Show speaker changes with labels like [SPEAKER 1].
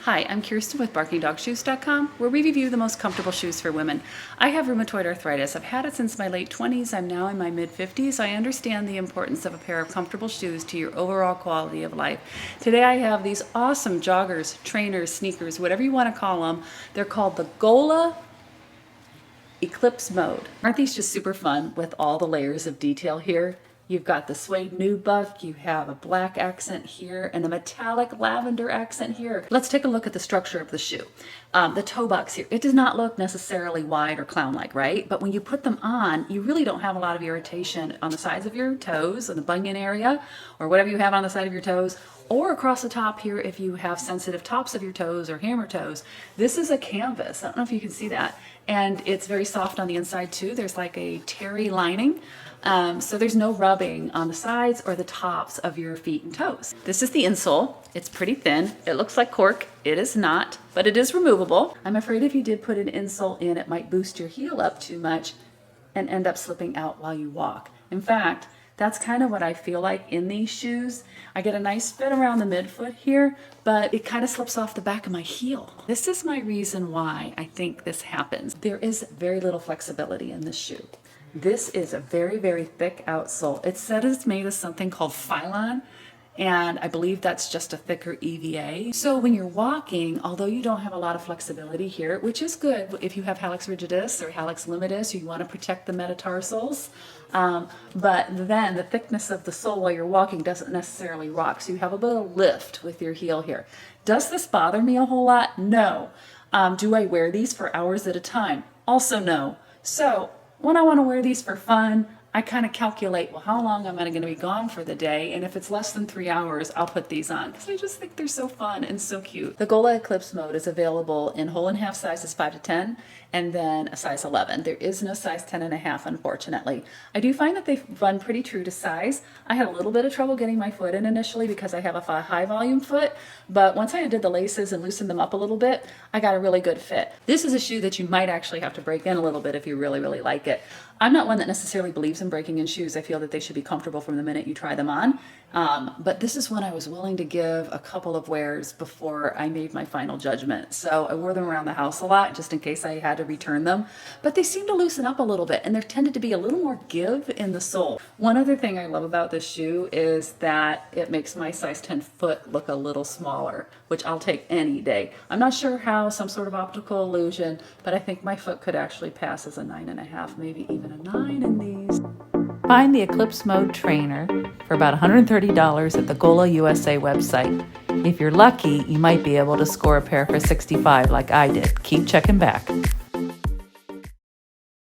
[SPEAKER 1] Hi, I'm Kirsten with BarkingDogShoes.com, where we review the most comfortable shoes for women. I have rheumatoid arthritis. I've had it since my late 20s. I'm now in my mid-50s. I understand the importance of a pair of comfortable shoes to your overall quality of life. Today I have these awesome joggers, trainers, sneakers, whatever you want to call them. They're called the Gola Eclipse Mode. Aren't these just super fun with all the layers of detail here? You've got the suede nubuck, you have a black accent here, and a metallic lavender accent here. Let's take a look at the structure of the shoe. The toe box here, it does not look necessarily wide or clown-like, right? But when you put them on, you really don't have a lot of irritation on the sides of your toes, on the bunion area, or whatever you have on the side of your toes, or across the top here if you have sensitive tops of your toes or hammer toes. This is a canvas. I don't know if you can see that. And it's very soft on the inside too. There's like a terry lining. So there's no rubbing on the sides or the tops of your feet and toes. This is the insole. It's pretty thin. It looks like cork. It is not, but it is removable. I'm afraid if you did put an insole in, it might boost your heel up too much and end up slipping out while you walk. In fact, that's kind of what I feel like in these shoes. I get a nice fit around the midfoot here, but it kind of slips off the back of my heel. This is my reason why I think this happens. There is very little flexibility in this shoe. This is a very, very thick outsole. It said it's made of something called Phylon, and I believe that's just a thicker EVA. So when you're walking, although you don't have a lot of flexibility here, which is good if you have hallux rigidus or hallux limitus, you want to protect the metatarsals, but then the thickness of the sole while you're walking doesn't necessarily rock, so you have a bit of lift with your heel here. Does this bother me a whole lot? No. Do I wear these for hours at a time? Also no. So when I want to wear these for fun, I kind of calculate, well, how long am I going to be gone for the day? And if it's less than 3 hours, I'll put these on because I just think they're so fun and so cute. The Gola Eclipse Mode is available in whole and half sizes 5 to 10 and then a size 11. There is no size 10 and a half, unfortunately. I do find that they run pretty true to size. I had a little bit of trouble getting my foot in initially because I have a high volume foot, but once I did the laces and loosened them up a little bit, I got a really good fit. This is a shoe that you might actually have to break in a little bit if you really, really like it. I'm not one that necessarily believes in breaking in shoes. I feel that they should be comfortable from the minute you try them on. But this is one I was willing to give a couple of wears before I made my final judgment. So I wore them around the house a lot just in case I had to return them. But they seem to loosen up a little bit, and there tended to be a little more give in the sole. One other thing I love about this shoe is that it makes my size 10 foot look a little smaller, which I'll take any day. I'm not sure how, some sort of optical illusion, but I think my foot could actually pass as a 9.5, maybe even a 9 in these. Find the Eclipse Mode trainer for about $130 at the Gola USA website. If you're lucky, you might be able to score a pair for $65 like I did. Keep checking back.